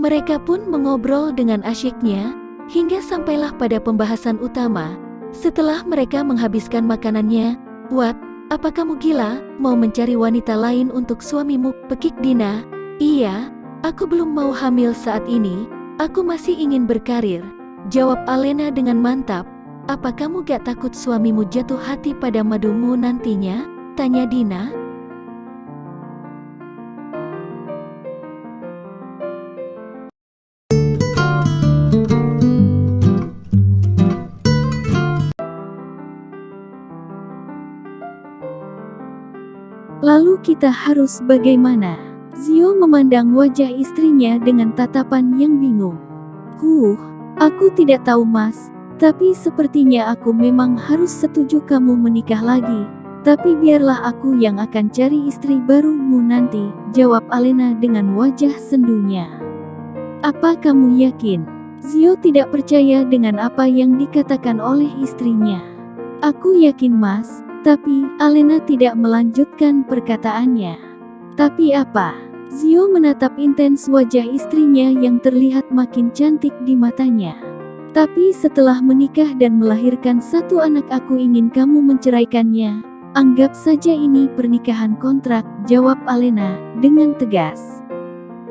Mereka pun mengobrol dengan asyiknya, hingga sampailah pada pembahasan utama. Setelah mereka menghabiskan makanannya, "Wat, apa kamu gila, mau mencari wanita lain untuk suamimu?" Pekik Dina. "Iya, aku belum mau hamil saat ini, aku masih ingin berkarir," jawab Alena dengan mantap. "Apa kamu gak takut suamimu jatuh hati pada madumu nantinya?" tanya Dina. Lalu kita harus bagaimana? Zio memandang wajah istrinya dengan tatapan yang bingung. Aku tidak tahu mas, tapi sepertinya aku memang harus setuju kamu menikah lagi. Tapi biarlah aku yang akan cari istri barumu nanti, jawab Alena dengan wajah sendunya. Apa kamu yakin? Zio tidak percaya dengan apa yang dikatakan oleh istrinya. Aku yakin mas, tapi Alena tidak melanjutkan perkataannya. Tapi apa? Zio menatap intens wajah istrinya yang terlihat makin cantik di matanya. Tapi setelah menikah dan melahirkan satu anak aku ingin kamu menceraikannya. Anggap saja ini pernikahan kontrak, jawab Alena dengan tegas.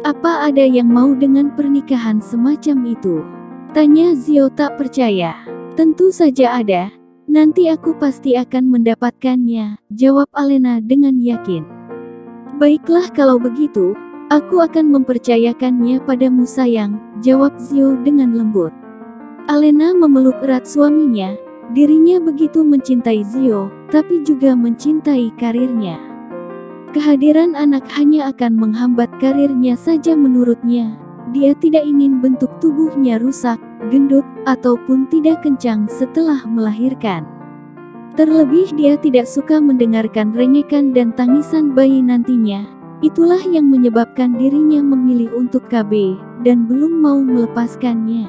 Apa ada yang mau dengan pernikahan semacam itu? Tanya Zio tak percaya. Tentu saja ada. Nanti aku pasti akan mendapatkannya, jawab Alena dengan yakin. Baiklah kalau begitu, aku akan mempercayakannya padamu sayang, jawab Zio dengan lembut. Alena memeluk erat suaminya, dirinya begitu mencintai Zio, tapi juga mencintai karirnya. Kehadiran anak hanya akan menghambat karirnya saja menurutnya. Dia tidak ingin bentuk tubuhnya rusak, gendut, ataupun tidak kencang setelah melahirkan. Terlebih dia tidak suka mendengarkan rengekan dan tangisan bayi nantinya. Itulah yang menyebabkan dirinya memilih untuk KB, dan belum mau melepaskannya.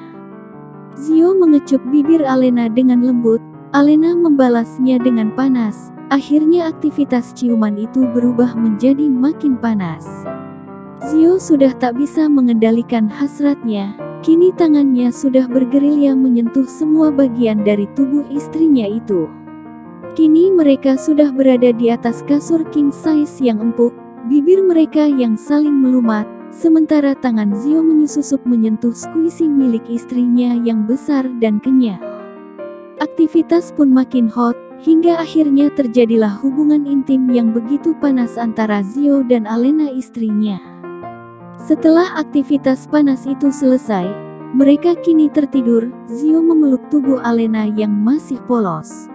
Zio mengecup bibir Alena dengan lembut. Alena membalasnya dengan panas. Akhirnya aktivitas ciuman itu berubah menjadi makin panas. Zio sudah tak bisa mengendalikan hasratnya. Kini tangannya sudah bergerilya menyentuh semua bagian dari tubuh istrinya itu. Kini mereka sudah berada di atas kasur king size yang empuk, bibir mereka yang saling melumat, sementara tangan Zio menyusup menyentuh squishy milik istrinya yang besar dan kenyal. Aktivitas pun makin hot, hingga akhirnya terjadilah hubungan intim yang begitu panas antara Zio dan Alena istrinya. Setelah aktivitas panas itu selesai, mereka kini tertidur. Zio memeluk tubuh Alena yang masih polos.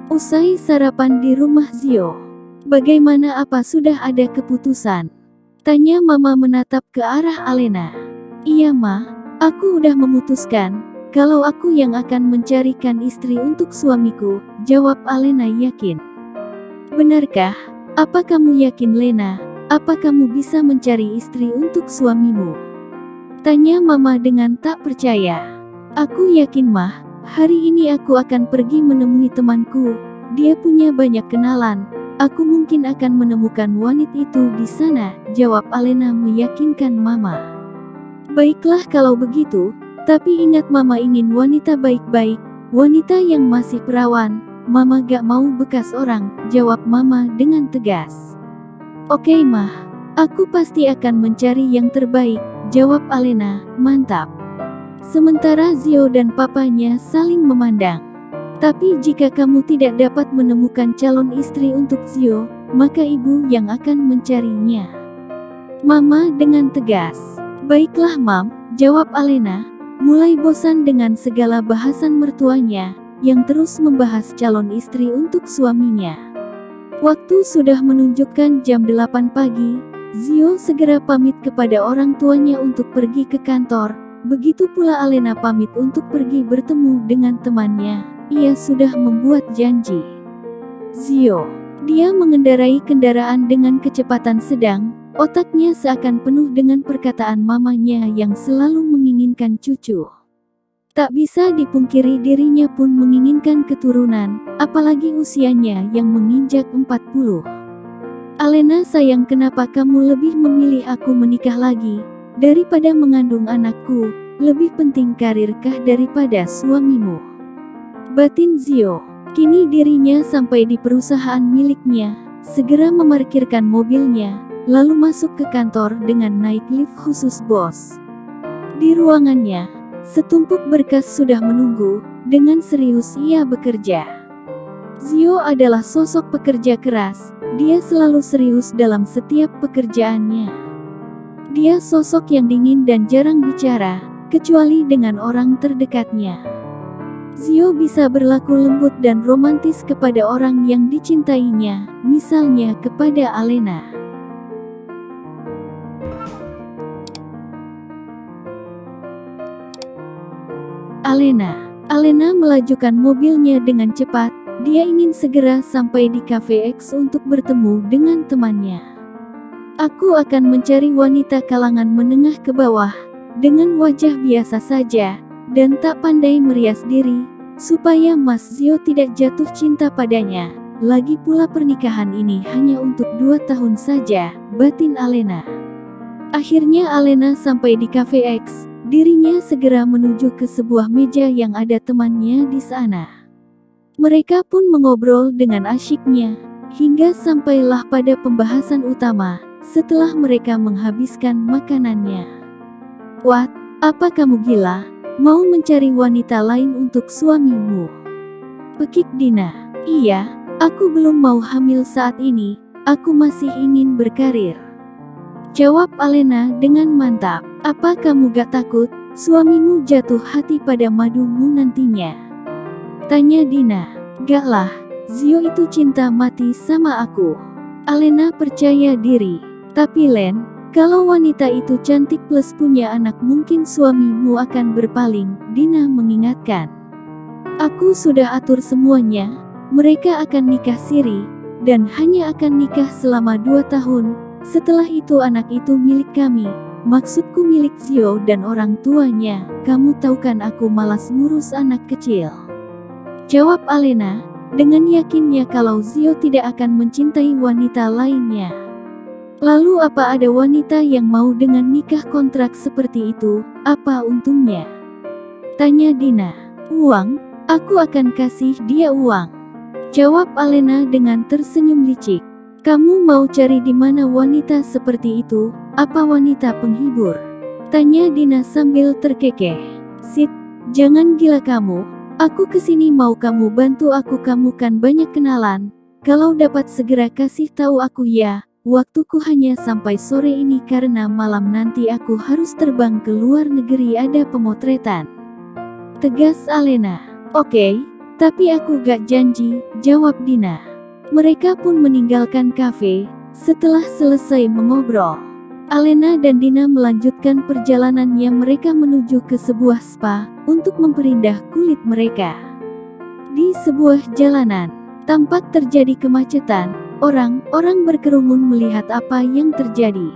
Usai sarapan di rumah Zio, "Bagaimana, apa sudah ada keputusan?" tanya Mama menatap ke arah Alena. "Iya Ma, aku udah memutuskan, kalau aku yang akan mencarikan istri untuk suamiku," jawab Alena yakin. "Benarkah? Apa kamu yakin Lena? Apa kamu bisa mencari istri untuk suamimu?" tanya Mama dengan tak percaya. "Aku yakin Mah, hari ini aku akan pergi menemui temanku. Dia punya banyak kenalan. Aku mungkin akan menemukan wanita itu di sana," jawab Alena meyakinkan Mama. "Baiklah kalau begitu, tapi ingat Mama ingin wanita baik-baik, wanita yang masih perawan. Mama gak mau bekas orang," jawab Mama dengan tegas. "Oke Mah, aku pasti akan mencari yang terbaik," jawab Alena, mantap. Sementara Zio dan papanya saling memandang. "Tapi jika kamu tidak dapat menemukan calon istri untuk Zio, maka ibu yang akan mencarinya," Mama dengan tegas. "Baiklah Mam," jawab Alena, mulai bosan dengan segala bahasan mertuanya, yang terus membahas calon istri untuk suaminya. Waktu sudah menunjukkan jam 8 pagi, Zio segera pamit kepada orang tuanya untuk pergi ke kantor, begitu pula Alena pamit untuk pergi bertemu dengan temannya. Ia sudah membuat janji. Zio, dia mengendarai kendaraan dengan kecepatan sedang, otaknya seakan penuh dengan perkataan mamanya yang selalu menginginkan cucu. Tak bisa dipungkiri dirinya pun menginginkan keturunan, apalagi usianya yang menginjak 40. "Alena sayang, kenapa kamu lebih memilih aku menikah lagi?" Daripada mengandung anakku, lebih penting karirkah daripada suamimu? Batin Zio. Kini dirinya sampai di perusahaan miliknya, segera memarkirkan mobilnya, lalu masuk ke kantor dengan naik lift khusus bos. Di ruangannya, setumpuk berkas sudah menunggu, dengan serius ia bekerja. Zio adalah sosok pekerja keras, dia selalu serius dalam setiap pekerjaannya. Dia sosok yang dingin dan jarang bicara, kecuali dengan orang terdekatnya. Zio bisa berlaku lembut dan romantis kepada orang yang dicintainya, misalnya kepada Alena. Alena melajukan mobilnya dengan cepat, dia ingin segera sampai di Cafe X untuk bertemu dengan temannya. Aku akan mencari wanita kalangan menengah ke bawah, dengan wajah biasa saja, dan tak pandai merias diri, supaya Mas Zio tidak jatuh cinta padanya. Lagi pula pernikahan ini hanya untuk 2 tahun saja, batin Alena. Akhirnya Alena sampai di Cafe X, dirinya segera menuju ke sebuah meja yang ada temannya di sana. Mereka pun mengobrol dengan asyiknya, hingga sampailah pada pembahasan utama. Setelah mereka menghabiskan makanannya. "Wat, apa kamu gila? Mau mencari wanita lain untuk suamimu?" Pekik Dina. "Iya, aku belum mau hamil saat ini, aku masih ingin berkarir," jawab Alena dengan mantap. "Apa kamu gak takut, suamimu jatuh hati pada madumu nantinya?" tanya Dina. "Gak lah, Zio itu cinta mati sama aku." Alena percaya diri. "Tapi Len, kalau wanita itu cantik plus punya anak mungkin suamimu akan berpaling," Dina mengingatkan. "Aku sudah atur semuanya, mereka akan nikah siri, dan hanya akan nikah selama 2 tahun, setelah itu anak itu milik kami, maksudku milik Zio dan orang tuanya, kamu tahu kan aku malas ngurus anak kecil," jawab Alena, dengan yakinnya kalau Zio tidak akan mencintai wanita lainnya. "Lalu apa ada wanita yang mau dengan nikah kontrak seperti itu, apa untungnya?" tanya Dina. "Uang, aku akan kasih dia uang," jawab Alena dengan tersenyum licik. "Kamu mau cari di mana wanita seperti itu, apa wanita penghibur?" tanya Dina sambil terkekeh. "Sit, jangan gila kamu, aku kesini mau kamu bantu aku, kamu kan banyak kenalan, kalau dapat segera kasih tahu aku ya. Waktuku hanya sampai sore ini karena malam nanti aku harus terbang ke luar negeri ada pemotretan," tegas Alena. "Oke, tapi aku gak janji," jawab Dina. Mereka pun meninggalkan kafe. Setelah selesai mengobrol, Alena dan Dina melanjutkan perjalanannya. Mereka menuju ke sebuah spa untuk memperindah kulit mereka. Di sebuah jalanan, tampak terjadi kemacetan. Orang-orang berkerumun melihat apa yang terjadi.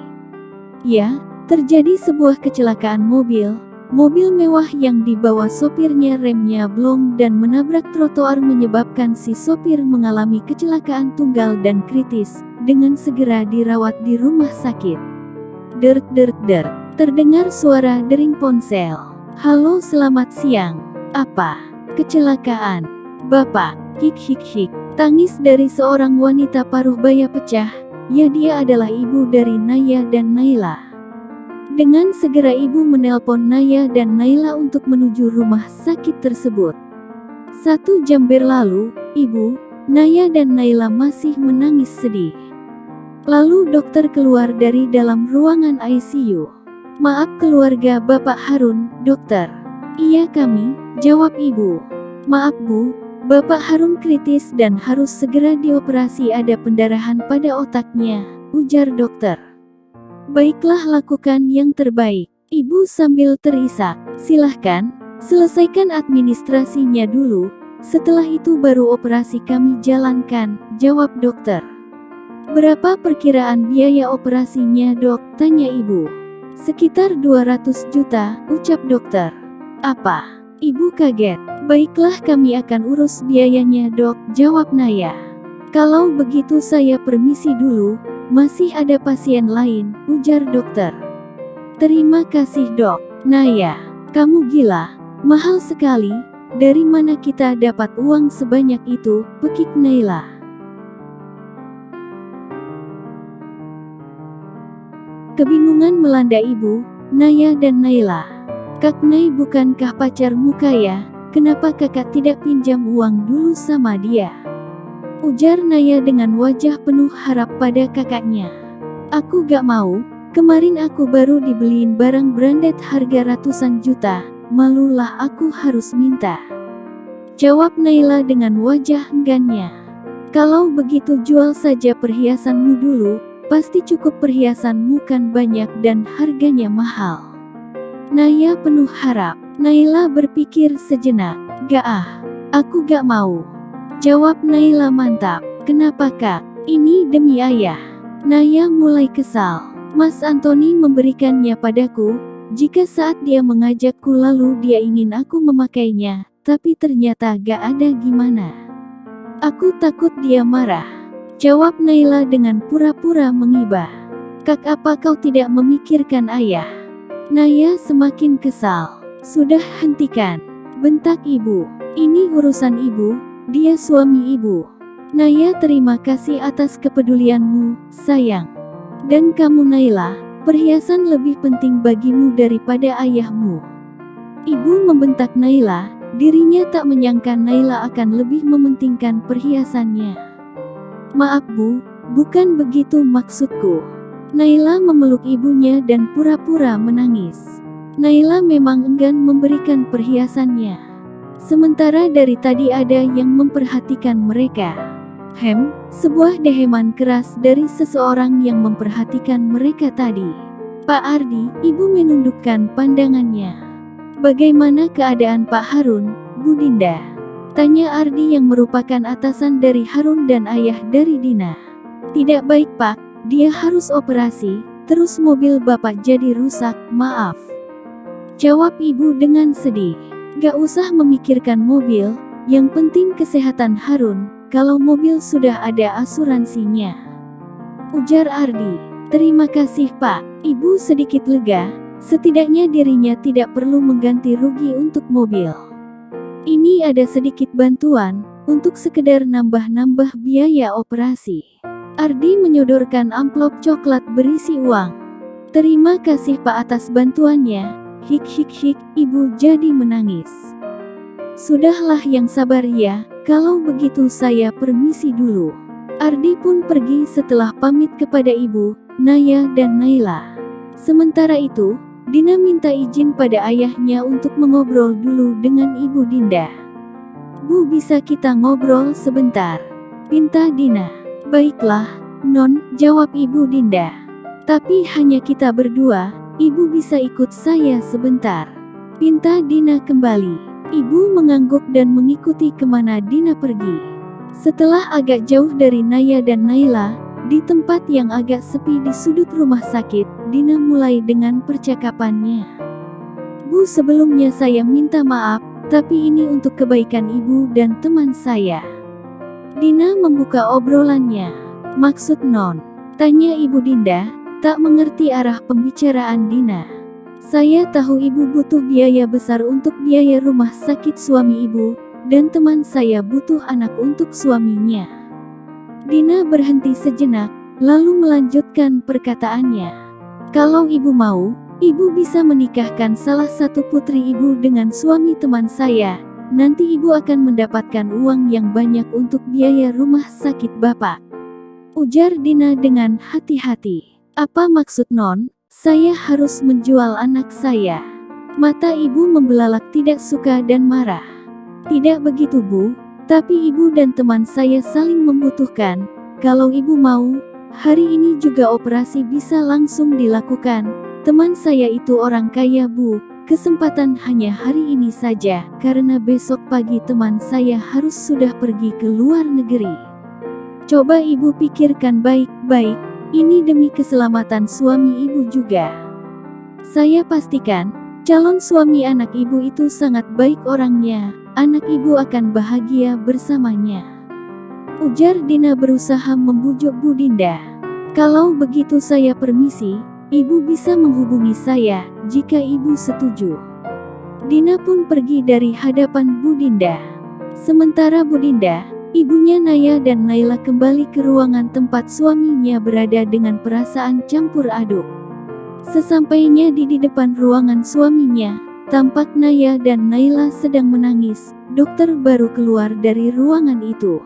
Ya, terjadi sebuah kecelakaan mobil. Mobil mewah yang dibawa sopirnya remnya blong dan menabrak trotoar menyebabkan si sopir mengalami kecelakaan tunggal dan kritis, dengan segera dirawat di rumah sakit. Dert dert dert, terdengar suara dering ponsel. "Halo, selamat siang. Apa? Kecelakaan? Bapak?" Hik hik hik. Tangis dari seorang wanita paruh baya pecah. Ya, dia adalah ibu dari Naya dan Naila. Dengan segera ibu menelpon Naya dan Naila untuk menuju rumah sakit tersebut. 1 jam berlalu, ibu, Naya dan Naila masih menangis sedih. Lalu dokter keluar dari dalam ruangan ICU. "Maaf keluarga Bapak Harun, dokter." "Iya kami," jawab ibu. "Maaf Bu, Bapak Harun kritis dan harus segera dioperasi, ada pendarahan pada otaknya," ujar dokter. "Baiklah, lakukan yang terbaik." Ibu sambil terisak. "Silahkan, selesaikan administrasinya dulu, setelah itu baru operasi kami jalankan," jawab dokter. "Berapa perkiraan biaya operasinya dok?" tanya ibu. "Sekitar 200 juta, ucap dokter. "Apa?" Ibu kaget. "Baiklah, kami akan urus biayanya dok," jawab Naya. "Kalau begitu saya permisi dulu, masih ada pasien lain," ujar dokter. Terima kasih dok. Naya, kamu gila, mahal sekali. Dari mana kita dapat uang sebanyak itu? Pekik Naila. Kebingungan melanda ibu, Naya dan Naila. Kak Nay bukankah pacarmu kaya? Kenapa kakak tidak pinjam uang dulu sama dia? Ujar Naya dengan wajah penuh harap pada kakaknya. Aku gak mau, kemarin aku baru dibeliin barang branded harga ratusan juta, malulah aku harus minta. Jawab Naila dengan wajah enggannya. Kalau begitu jual saja perhiasanmu dulu, pasti cukup perhiasanmu kan banyak dan harganya mahal. Naya penuh harap. Naila berpikir sejenak. Gak aku gak mau. Jawab Naila mantap. Kenapa kak? Ini demi ayah. Naya mulai kesal. Mas Antoni memberikannya padaku, jika saat dia mengajakku lalu dia ingin aku memakainya, tapi ternyata gak ada gimana. Aku takut dia marah. Jawab Naila dengan pura-pura mengibah. Kak, apa kau tidak memikirkan ayah? Naya semakin kesal. Sudah, hentikan, bentak ibu. Ini urusan ibu, dia suami ibu. Naya, terima kasih atas kepedulianmu, sayang. Dan kamu Naila, perhiasan lebih penting bagimu daripada ayahmu. Ibu membentak Naila, dirinya tak menyangka Naila akan lebih mementingkan perhiasannya. Maaf bu, bukan begitu maksudku. Naila memeluk ibunya dan pura-pura menangis. Naila memang enggan memberikan perhiasannya. Sementara dari tadi ada yang memperhatikan mereka. Sebuah deheman keras dari seseorang yang memperhatikan mereka tadi. Pak Ardi, ibu menundukkan pandangannya. Bagaimana keadaan Pak Harun, Bu Dinda? Tanya Ardi yang merupakan atasan dari Harun dan ayah dari Dina. Tidak baik pak, dia harus operasi, terus mobil bapak jadi rusak, maaf. Jawab ibu dengan sedih. Gak usah memikirkan mobil, yang penting kesehatan Harun, kalau mobil sudah ada asuransinya. Ujar Ardi. Terima kasih pak, ibu sedikit lega, setidaknya dirinya tidak perlu mengganti rugi untuk mobil. Ini ada sedikit bantuan, untuk sekedar nambah-nambah biaya operasi. Ardi menyodorkan amplop coklat berisi uang. Terima kasih pak atas bantuannya. Hik, ibu jadi menangis. Sudahlah yang sabar ya, kalau begitu saya permisi dulu. Ardi pun pergi setelah pamit kepada ibu, Naya dan Naila. Sementara itu, Dina minta izin pada ayahnya untuk mengobrol dulu dengan Ibu Dinda. Bu, bisa kita ngobrol sebentar? Pinta Dina. Baiklah, Non, jawab Ibu Dinda. Tapi hanya kita berdua. Ibu bisa ikut saya sebentar? Pinta Dina kembali. Ibu mengangguk dan mengikuti kemana Dina pergi. Setelah agak jauh dari Naya dan Naila, di tempat yang agak sepi di sudut rumah sakit, Dina mulai dengan percakapannya. Bu, sebelumnya saya minta maaf, tapi ini untuk kebaikan ibu dan teman saya. Dina membuka obrolannya. Maksud Non? Tanya Ibu Dinda. Tak mengerti arah pembicaraan Dina. Saya tahu ibu butuh biaya besar untuk biaya rumah sakit suami ibu, dan teman saya butuh anak untuk suaminya. Dina berhenti sejenak, lalu melanjutkan perkataannya. Kalau ibu mau, ibu bisa menikahkan salah satu putri ibu dengan suami teman saya, nanti ibu akan mendapatkan uang yang banyak untuk biaya rumah sakit bapak. Ujar Dina dengan hati-hati. Apa maksud Non? Saya harus menjual anak saya. Mata ibu membelalak tidak suka dan marah. Tidak begitu bu, tapi ibu dan teman saya saling membutuhkan. Kalau ibu mau, hari ini juga operasi bisa langsung dilakukan. Teman saya itu orang kaya bu, kesempatan hanya hari ini saja, karena besok pagi teman saya harus sudah pergi ke luar negeri. Coba ibu pikirkan baik-baik. Ini demi keselamatan suami ibu juga. Saya pastikan, calon suami anak ibu itu sangat baik orangnya, anak ibu akan bahagia bersamanya. Ujar Dina berusaha membujuk Bu Dinda. Kalau begitu saya permisi, Ibu bisa menghubungi saya jika ibu setuju. Dina pun pergi dari hadapan Bu Dinda. Sementara Bu Dinda, ibunya Naya dan Naila kembali ke ruangan tempat suaminya berada dengan perasaan campur aduk. Sesampainya di depan ruangan suaminya, tampak Naya dan Naila sedang menangis. Dokter baru keluar dari ruangan itu.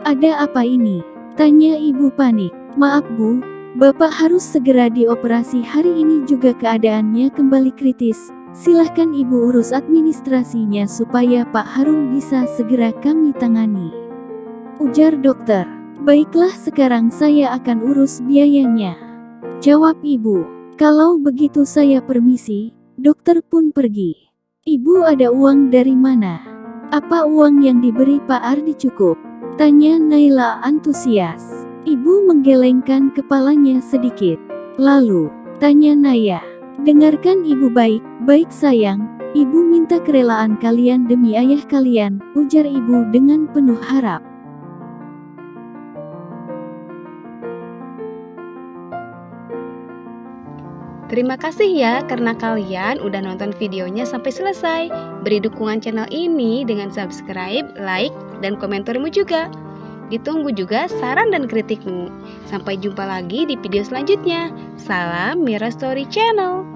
"Ada apa ini?" tanya ibu panik. "Maaf Bu, Bapak harus segera dioperasi hari ini juga keadaannya kembali kritis. Silahkan Ibu urus administrasinya supaya Pak Harun bisa segera kami tangani," ujar dokter. "Baiklah, sekarang saya akan urus biayanya," jawab ibu. "Kalau begitu saya permisi." Dokter pun pergi. "Ibu ada uang dari mana? Apa uang yang diberi Pak Ardi cukup?" tanya Naila antusias. Ibu menggelengkan kepalanya sedikit. Lalu, tanya Naya. "Dengarkan Ibu baik-baik sayang. Ibu minta kerelaan kalian demi ayah kalian," ujar ibu dengan penuh harap. Terima kasih ya karena kalian udah nonton videonya sampai selesai. Beri dukungan channel ini dengan subscribe, like, dan komentarmu juga. Ditunggu juga saran dan kritikmu. Sampai jumpa lagi di video selanjutnya. Salam Mira Story Channel.